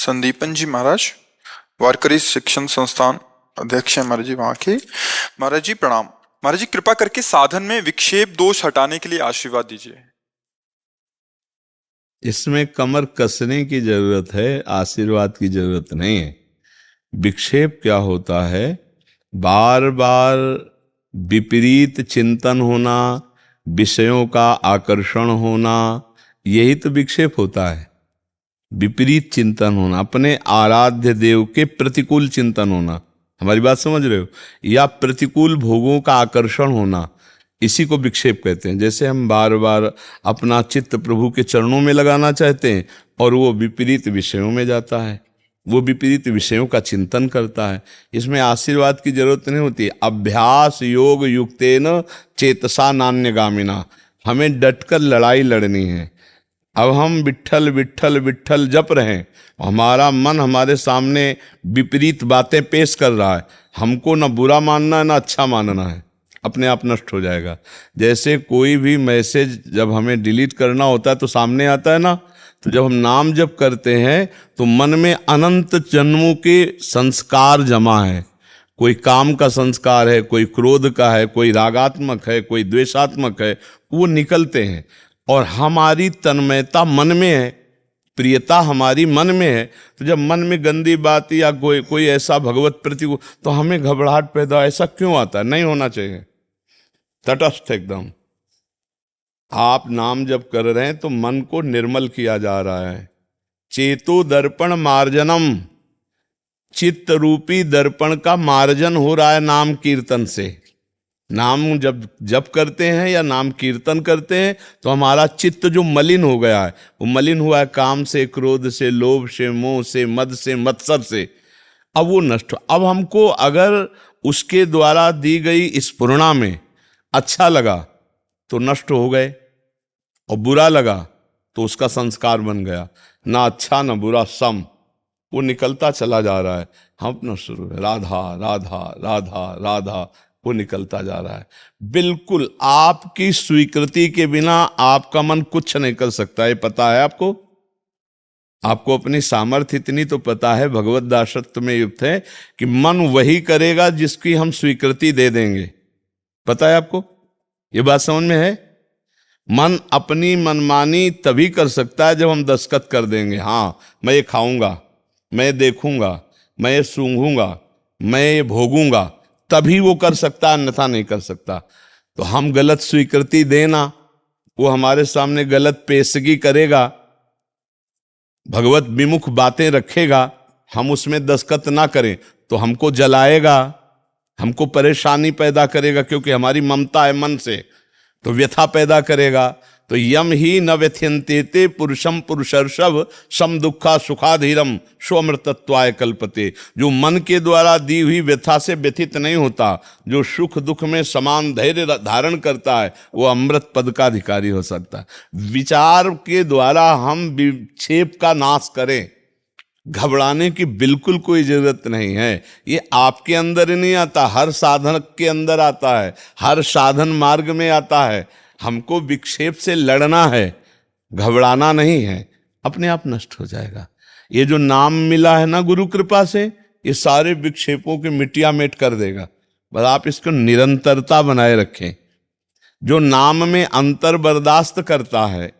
संदीपन जी महाराज, वारकरी शिक्षण संस्थान अध्यक्ष हैं महाराज जी वहाँ के। महाराज जी प्रणाम। महाराज जी कृपा करके साधन में विक्षेप दोष हटाने के लिए आशीर्वाद दीजिए। इसमें कमर कसने की जरूरत है, आशीर्वाद की जरूरत नहीं है। विक्षेप क्या होता है? बार बार विपरीत चिंतन होना, विषयों का आकर्षण होना, यही तो विक्षेप होता है। विपरीत चिंतन होना, अपने आराध्य देव के प्रतिकूल चिंतन होना, हमारी बात समझ रहे हो, या प्रतिकूल भोगों का आकर्षण होना, इसी को विक्षेप कहते हैं। जैसे हम बार बार अपना चित्त प्रभु के चरणों में लगाना चाहते हैं और वो विपरीत विषयों में जाता है, वो विपरीत विषयों का चिंतन करता है। इसमें आशीर्वाद की जरूरत नहीं होती। अभ्यास योग युक्तेन चेतसा नान्यगामिना, हमें डटकर लड़ाई लड़नी है। अब हम विट्ठल विट्ठल विट्ठल जप रहे हैं, हमारा मन हमारे सामने विपरीत बातें पेश कर रहा है, हमको ना बुरा मानना है ना अच्छा मानना है, अपने आप नष्ट हो जाएगा। जैसे कोई भी मैसेज जब हमें डिलीट करना होता है तो सामने आता है ना, तो जब हम नाम जप करते हैं तो मन में अनंत जन्मों के संस्कार जमा है। कोई काम का संस्कार है, कोई क्रोध का है, कोई रागात्मक है, कोई द्वेषात्मक है, वो निकलते हैं। और हमारी तन्मयता मन में है, प्रियता हमारी मन में है। तो जब मन में गंदी बात या कोई ऐसा भगवत प्रति, तो हमें घबराहट पैदा, ऐसा क्यों आता है? नहीं होना चाहिए, तटस्थ एकदम। आप नाम जब कर रहे हैं तो मन को निर्मल किया जा रहा है। चेतो दर्पण मार्जनम, चित्त रूपी दर्पण का मार्जन हो रहा है नाम कीर्तन से। नाम जब करते हैं या नाम कीर्तन करते हैं तो हमारा चित्त जो मलिन हो गया है, वो मलिन हुआ है काम से, क्रोध से, लोभ से, मोह से, मद से, मत्सर से, अब वो नष्ट। अब हमको अगर उसके द्वारा दी गई स्फुरणा में अच्छा लगा तो नष्ट हो गए, और बुरा लगा तो उसका संस्कार बन गया, ना अच्छा ना बुरा, सम, वो निकलता चला जा रहा है। हम अपना शुरू है राधा राधा राधा राधा, वो निकलता जा रहा है। बिल्कुल आपकी स्वीकृति के बिना आपका मन कुछ नहीं कर सकता, ये पता है आपको। आपको अपनी सामर्थ्य इतनी तो पता है, भगवत दासत्व में युक्त है कि मन वही करेगा जिसकी हम स्वीकृति दे देंगे। पता है आपको, ये बात समझ में है? मन अपनी मनमानी तभी कर सकता है जब हम दस्तखत कर देंगे, हाँ मैं ये खाऊंगा, मैं ये देखूंगा, मैं ये सूंघूंगा, मैं ये भोगूंगा, तभी वो कर सकता है, अन्यथा नहीं कर सकता। तो हम गलत स्वीकृति देना, वो हमारे सामने गलत पेशगी करेगा, भगवत विमुख बातें रखेगा, हम उसमें दस्तखत ना करें तो हमको जलाएगा, हमको परेशानी पैदा करेगा, क्योंकि हमारी ममता है मन से, तो व्यथा पैदा करेगा। तो यम ही न व्यथ्यन्ते पुरुषम पुरुषर्षभ सम दुखा सुखाधीरम स्वमृतत्वाय कल्पते। जो मन के द्वारा दी हुई व्यथा से व्यथित नहीं होता, जो सुख दुख में समान धैर्य धारण करता है, वो अमृत पद का अधिकारी हो सकता है। विचार के द्वारा हम विक्षेप का नाश करें, घबराने की बिल्कुल कोई जरूरत नहीं है। ये आपके अंदर ही नहीं आता, हर साधक के अंदर आता है, हर साधन मार्ग में आता है। हमको विक्षेप से लड़ना है, घबराना नहीं है, अपने आप नष्ट हो जाएगा। ये जो नाम मिला है ना गुरु कृपा से, ये सारे विक्षेपों के मिटिया मेट कर देगा। बस आप इसको निरंतरता बनाए रखें। जो नाम में अंतर बर्दाश्त करता है,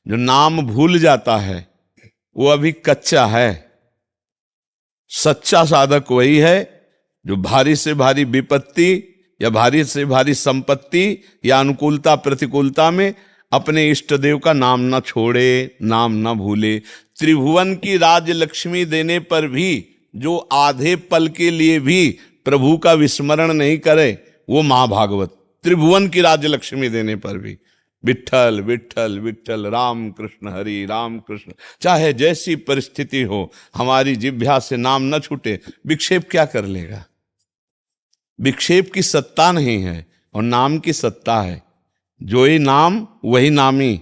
जो नाम भूल जाता है, वो अभी कच्चा है। सच्चा साधक वही है जो भारी से भारी विपत्ति या भारी से भारी संपत्ति या अनुकूलता प्रतिकूलता में अपने इष्ट देव का नाम ना छोड़े, नाम ना भूले। त्रिभुवन की राज लक्ष्मी देने पर भी जो आधे पल के लिए भी प्रभु का विस्मरण नहीं करे, वो महाभागवत। त्रिभुवन की राज लक्ष्मी देने पर भी विट्ठल विट्ठल विट्ठल, राम कृष्ण हरि राम कृष्ण, चाहे जैसी परिस्थिति हो, हमारी जिह्वा से नाम न छूटे। विक्षेप क्या कर लेगा? विक्षेप की सत्ता नहीं है और नाम की सत्ता है। जो ही नाम वही नामी।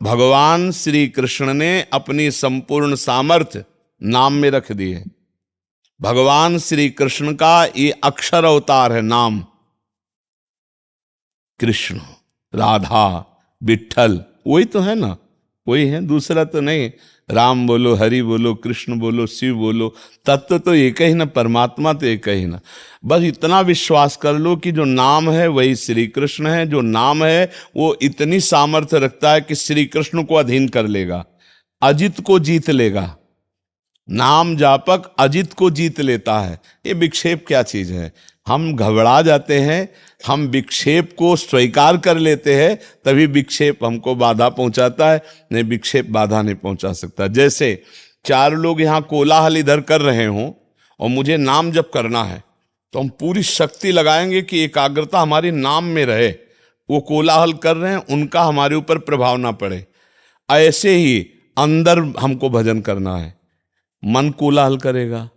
भगवान श्री कृष्ण ने अपनी संपूर्ण सामर्थ्य नाम में रख दी है। भगवान श्री कृष्ण का ये अक्षर अवतार है नाम। कृष्ण, राधा, विट्ठल, वही तो है ना, वही है, दूसरा तो नहीं। राम बोलो, हरि बोलो, कृष्ण बोलो, शिव बोलो, तत्व तो एक ही ना, परमात्मा तो एक ही ना। बस इतना विश्वास कर लो कि जो नाम है वही श्री कृष्ण है, जो नाम है वो इतनी सामर्थ्य रखता है कि श्री कृष्ण को अधीन कर लेगा, अजित को जीत लेगा। नाम जापक अजित को जीत लेता है। ये विक्षेप क्या चीज है? हम घबरा जाते हैं, हम विक्षेप को स्वीकार कर लेते हैं, तभी विक्षेप हमको बाधा पहुंचाता है, नहीं विक्षेप बाधा नहीं पहुंचा सकता। जैसे 4 लोग यहाँ कोलाहल इधर कर रहे हों और मुझे नाम जप करना है, तो हम पूरी शक्ति लगाएंगे कि एकाग्रता हमारी नाम में रहे। वो कोलाहल कर रहे हैं, उनका हमारे ऊपर प्रभाव ना पड़े। ऐसे ही अंदर हमको भजन करना है। मन कोलाहल करेगा,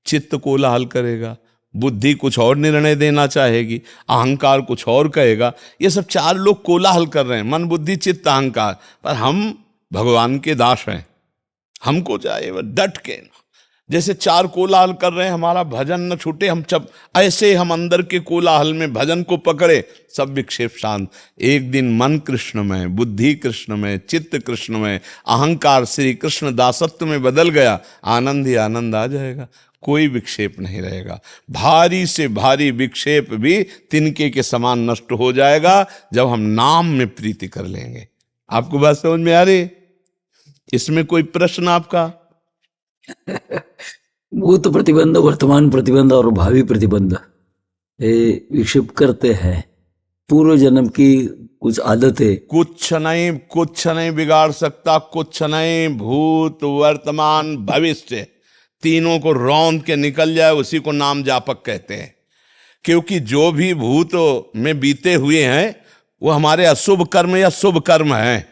चित्त कोलाहल करेगा, बुद्धि कुछ और निर्णय देना चाहेगी, अहंकार कुछ और कहेगा। ये सब 4 लोग कोलाहल कर रहे हैं, मन, बुद्धि, चित्त, अहंकार। पर हम भगवान के दास हैं, हमको चाहिए डट के। जैसे 4 कोलाहल कर रहे हैं, हमारा भजन न छूटे, हम जब ऐसे हम अंदर के कोलाहल में भजन को पकड़े, सब विक्षेप शांत। एक दिन मन कृष्णमय, बुद्धि कृष्णमय, चित्त कृष्णमय, अहंकार श्री कृष्ण दासत्व में बदल गया, आनंद ही आनंद आ जाएगा, कोई विक्षेप नहीं रहेगा। भारी से भारी विक्षेप भी तिनके के समान नष्ट हो जाएगा जब हम नाम में प्रीति कर लेंगे। आपको बात समझ में आ रही? इसमें कोई प्रश्न आपका? भूत प्रतिबंध, वर्तमान प्रतिबंध और भावी प्रतिबंध ये विक्षेप करते हैं। पूर्व जन्म की कुछ आदतें कुछ नहीं बिगाड़ सकता, कुछ नहीं। भूत, वर्तमान, भविष्य तीनों को रौंद के निकल जाए, उसी को नाम जापक कहते हैं। क्योंकि जो भी भूत में बीते हुए हैं वो हमारे अशुभ कर्म या शुभ कर्म हैं।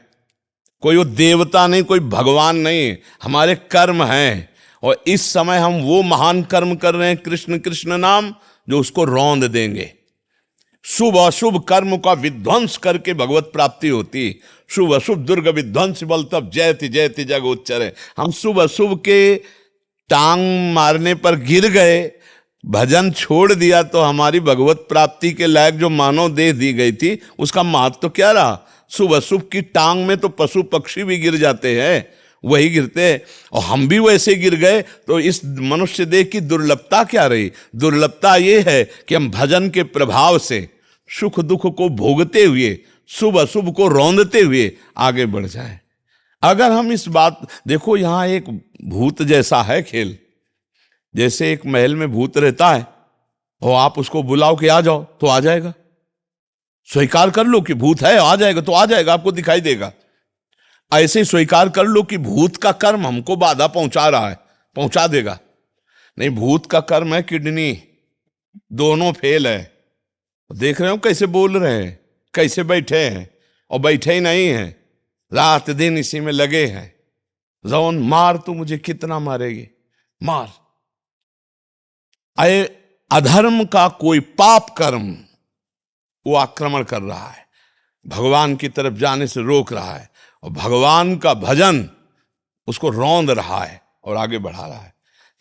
कोई वो देवता नहीं, कोई भगवान नहीं, हमारे कर्म हैं। और इस समय हम वो महान कर्म कर रहे हैं, कृष्ण कृष्ण नाम, जो उसको रौंद देंगे। शुभ अशुभ कर्म का विध्वंस करके भगवत प्राप्ति होती। शुभ अशुभ दुर्ग विध्वंस बल तब जयति जयति जग उच्चरे। हम शुभ अशुभ के टांग मारने पर गिर गए, भजन छोड़ दिया, तो हमारी भगवत प्राप्ति के लायक जो मानव देह दी गई थी उसका महत्व तो क्या रहा? शुभ अशुभ की टांग में तो पशु पक्षी भी गिर जाते हैं, वही गिरते हैं, और हम भी वैसे गिर गए। तो इस मनुष्य देह की दुर्लभता क्या रही? दुर्लभता ये है कि हम भजन के प्रभाव से सुख दुख को भोगते हुए, शुभ अशुभ को रौंदते हुए आगे बढ़ जाए। अगर हम इस बात देखो, यहां एक भूत जैसा है खेल। जैसे एक महल में भूत रहता है और आप उसको बुलाओ कि आ जाओ, तो आ जाएगा। स्वीकार कर लो कि भूत है, आ जाएगा तो आ जाएगा, आपको दिखाई देगा। ऐसे स्वीकार कर लो कि भूत का कर्म हमको बाधा पहुंचा रहा है, पहुंचा देगा। नहीं, भूत का कर्म है किडनी, दोनों फेल है। देख रहे हो कैसे बोल रहे हैं, कैसे बैठे हैं, और बैठे ही नहीं हैं, रात दिन इसी में लगे हैं। जौन मार, तू मुझे कितना मारेगी, मार। आए अधर्म का कोई पाप कर्म वो आक्रमण कर रहा है, भगवान की तरफ जाने से रोक रहा है, और भगवान का भजन उसको रौंद रहा है और आगे बढ़ा रहा है।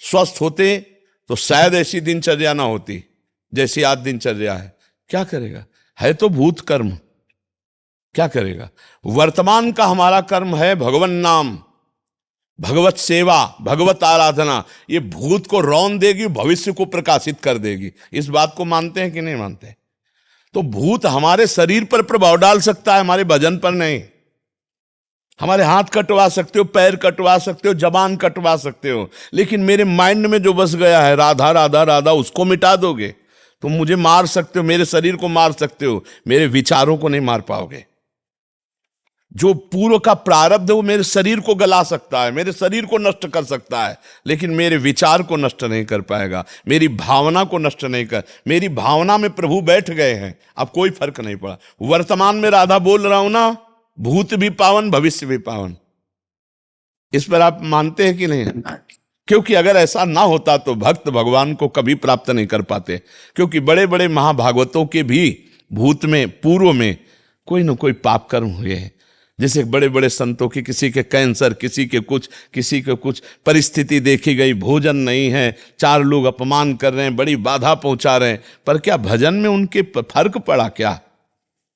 स्वस्थ होते तो शायद ऐसी दिनचर्या ना होती जैसी आज दिनचर्या है। क्या करेगा? है तो भूत कर्म, क्या करेगा? वर्तमान का हमारा कर्म है भगवन नाम, भगवत सेवा, भगवत आराधना। ये भूत को रौंद देगी, भविष्य को प्रकाशित कर देगी। इस बात को मानते हैं कि नहीं मानते? तो भूत हमारे शरीर पर प्रभाव डाल सकता है, हमारे भजन पर नहीं। हमारे हाथ कटवा सकते हो, पैर कटवा सकते हो, जबान कटवा सकते हो, लेकिन मेरे माइंड में जो बस गया है राधा राधा राधा, उसको मिटा दोगे। तुम मुझे मार सकते हो, मेरे शरीर को मार सकते हो, मेरे विचारों को नहीं मार पाओगे। जो पूर्व का प्रारब्ध है वो मेरे शरीर को गला सकता है, मेरे शरीर को नष्ट कर सकता है, लेकिन मेरे विचार को नष्ट नहीं कर पाएगा, मेरी भावना को नष्ट नहीं कर। मेरी भावना में प्रभु बैठ गए हैं, अब कोई फर्क नहीं पड़ा। वर्तमान में राधा बोल रहा हूं ना, भूत भी पावन, भविष्य भी पावन। इस पर आप मानते हैं कि नहीं? क्योंकि अगर ऐसा ना होता तो भक्त भगवान को कभी प्राप्त नहीं कर पाते। क्योंकि बड़े बड़े महाभागवतों के भी भूत में, पूर्व में कोई न कोई पाप कर्म हुए हैं। जैसे बड़े बड़े संतों की, किसी के कैंसर, किसी के कुछ परिस्थिति देखी गई, भोजन नहीं है, 4 लोग अपमान कर रहे हैं, बड़ी बाधा पहुंचा रहे हैं, पर क्या भजन में उनके फर्क पड़ा? क्या?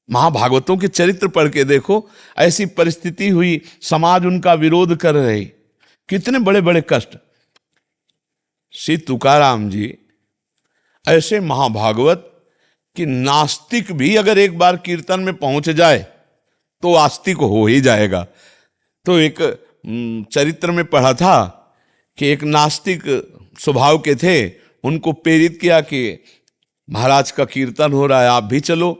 महाभागवतों के चरित्र पढ़ के देखो, ऐसी परिस्थिति हुई, समाज उनका विरोध कर रही, कितने बड़े बड़े कष्ट। श्री तुकाराम जी ऐसे महाभागवत कि नास्तिक भी अगर एक बार कीर्तन में पहुंच जाए तो आस्तिक हो ही जाएगा। तो एक चरित्र में पढ़ा था कि एक नास्तिक स्वभाव के थे, उनको प्रेरित किया कि महाराज का कीर्तन हो रहा है, आप भी चलो।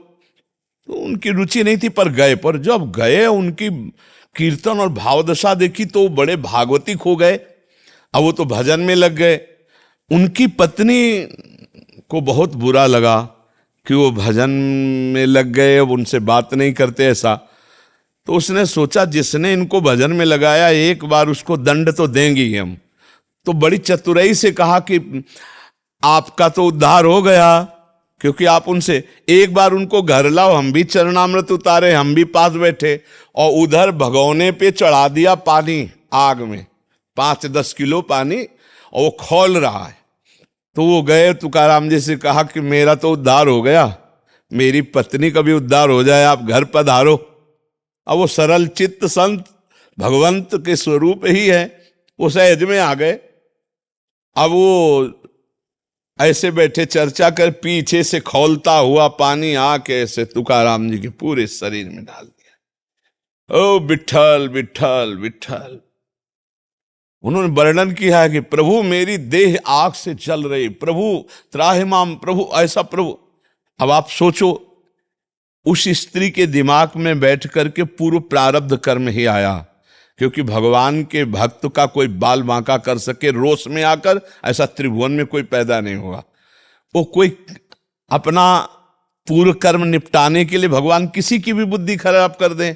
तो उनकी रुचि नहीं थी पर गए। पर जब गए उनकी कीर्तन और भावदशा देखी तो बड़े भागवतिक हो गए। अब वो तो भजन में लग गए। उनकी पत्नी को बहुत बुरा लगा कि वो भजन में लग गए, अब उनसे बात नहीं करते ऐसा। तो उसने सोचा जिसने इनको भजन में लगाया एक बार उसको दंड तो देंगे ही हम। तो बड़ी चतुराई से कहा कि आपका तो उद्धार हो गया, क्योंकि आप उनसे एक बार उनको घर लाओ, हम भी चरणामृत उतारे, हम भी पास बैठे, और उधर भगोने पे चढ़ा दिया पानी आग में, 5-10 किलो पानी, और वो खौल रहा है। तो वो गए तुकाराम जी से कहा कि मेरा तो उद्धार हो गया, मेरी पत्नी का भी उद्धार हो जाए, आप घर पधारो। अब वो सरल चित्त संत भगवंत के स्वरूप ही है, वो सहज में आ गए। अब वो ऐसे बैठे चर्चा कर, पीछे से खौलता हुआ पानी आके ऐसे तुकाराम जी के पूरे शरीर में डाल दिया। ओ विठल विठल विठल। उन्होंने वर्णन किया है कि प्रभु मेरी देह आग से जल रही, प्रभु त्राहिमाम, प्रभु ऐसा प्रभु। अब आप सोचो उस स्त्री के दिमाग में बैठ करके पूर्व प्रारब्ध कर्म ही आया, क्योंकि भगवान के भक्त का कोई बाल बांका कर सके रोष में आकर, ऐसा त्रिभुवन में कोई पैदा नहीं हुआ। वो कोई अपना पूर्व कर्म निपटाने के लिए भगवान किसी की भी बुद्धि खराब कर दे।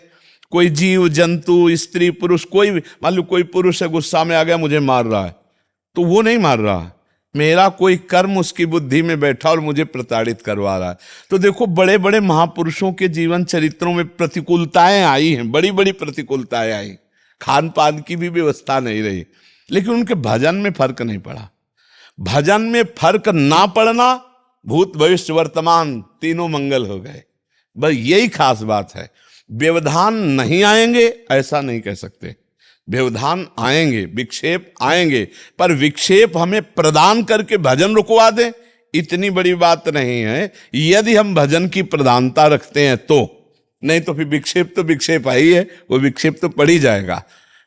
कोई जीव जंतु स्त्री पुरुष कोई भी, मान लो कोई पुरुष है गुस्सा में आ गया मुझे मार रहा है, तो वो नहीं मार रहा, मेरा कोई कर्म उसकी बुद्धि में बैठा और मुझे प्रताड़ित करवा रहा है। तो देखो बड़े बड़े महापुरुषों के जीवन चरित्रों में प्रतिकूलताएं आई हैं, बड़ी बड़ी प्रतिकूलताएं आई, खान पान की भी व्यवस्था नहीं रही, लेकिन उनके भजन में फर्क नहीं पड़ा। भजन में फर्क ना पड़ना, भूत भविष्य वर्तमान तीनों मंगल हो गए। बस यही खास बात है। व्यवधान नहीं आएंगे ऐसा नहीं कह सकते, व्यवधान आएंगे, विक्षेप आएंगे, पर विक्षेप हमें प्रदान करके भजन रुकवा दे इतनी बड़ी बात नहीं है, यदि हम भजन की प्रधानता रखते हैं तो। नहीं तो फिर विक्षेप तो विक्षेप ही है, वो विक्षेप तो पड़ ही जाएगा।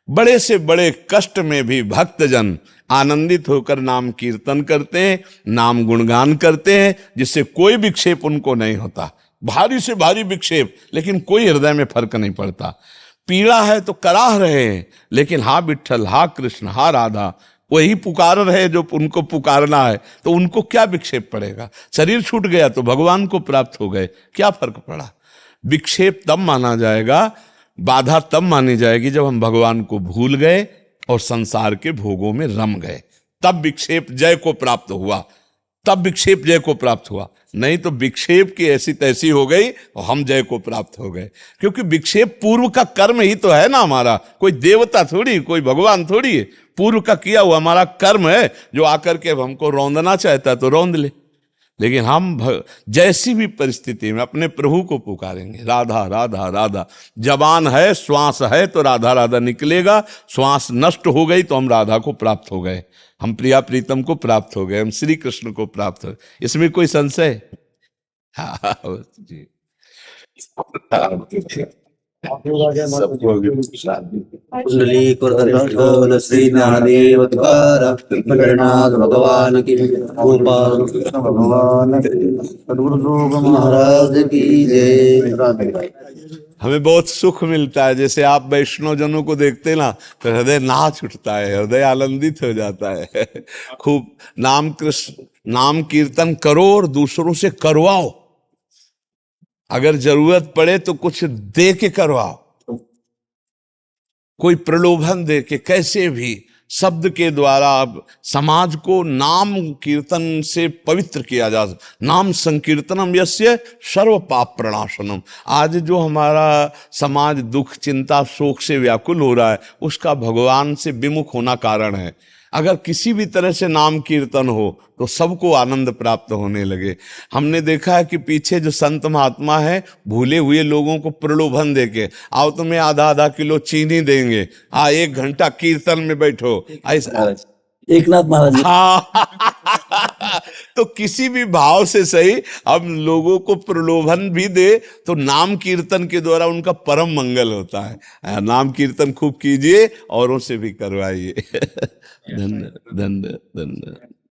बड़े से बड़े कष्ट में भी भक्तजन आनंदित होकर नाम कीर्तन करते हैं, नाम गुणगान करते हैं, जिससे कोई विक्षेप उनको नहीं होता। भारी से भारी विक्षेप, लेकिन कोई हृदय में फर्क नहीं पड़ता। पीड़ा है तो कराह रहे हैं, लेकिन हा विठ्ठल, हा कृष्ण, हा राधा, वही पुकार रहे जो उनको पुकारना है, तो उनको क्या विक्षेप पड़ेगा। शरीर छूट गया तो भगवान को प्राप्त हो गए, क्या फर्क पड़ा। विक्षेप तब माना जाएगा, बाधा तब मानी जाएगी जब हम भगवान को भूल गए और संसार के भोगों में रम गए, तब विक्षेप जय को प्राप्त हुआ, तब विक्षेप जय को प्राप्त हुआ। नहीं तो विक्षेप की ऐसी तैसी हो गई और हम जय को प्राप्त हो गए, क्योंकि विक्षेप पूर्व का कर्म ही तो है ना हमारा, कोई देवता थोड़ी, कोई भगवान थोड़ी है, पूर्व का किया हुआ हमारा कर्म है, जो आकर के हमको रौंदना चाहता तो रौंद ले। लेकिन हम जैसी भी परिस्थिति में अपने प्रभु को पुकारेंगे, राधा राधा राधा। जबान है, श्वास है तो राधा राधा निकलेगा, श्वास नष्ट हो गई तो हम राधा को प्राप्त हो गए, हम प्रिया प्रीतम को प्राप्त हो गए, हम श्री कृष्ण को प्राप्त हो गए। इसमें कोई संशय? जी भगवान की, गोपाल कृष्ण भगवान महाराज की जय। हमें बहुत सुख मिलता है, जैसे आप वैष्णव जनों को देखते ना तो हृदय नाच उठता है, हृदय आनंदित हो जाता है। खूब नाम कृष्ण नाम कीर्तन करो और दूसरों से करवाओ, अगर जरूरत पड़े तो कुछ दे के करवाओ, कोई प्रलोभन दे के, कैसे भी शब्द के द्वारा अब समाज को नाम कीर्तन से पवित्र किया जा सकता। नाम संकीर्तनम यस्य सर्व पाप प्रणाशनम। आज जो हमारा समाज दुख चिंता शोक से व्याकुल हो रहा है, उसका भगवान से विमुख होना कारण है। अगर किसी भी तरह से नाम कीर्तन हो तो सबको आनंद प्राप्त होने लगे। हमने देखा है कि पीछे जो संत महात्मा है भूले हुए लोगों को प्रलोभन देके, आओ तुम्हें आधा आधा किलो चीनी देंगे, 1 घंटा कीर्तन में बैठो, ऐसा। एकनाथ महाराज जी। हाँ तो किसी भी भाव से सही, अब लोगों को प्रलोभन भी दे तो नाम कीर्तन के द्वारा उनका परम मंगल होता है। नाम कीर्तन खूब कीजिए, औरों से भी करवाइए। धन्य धन्य धन्य।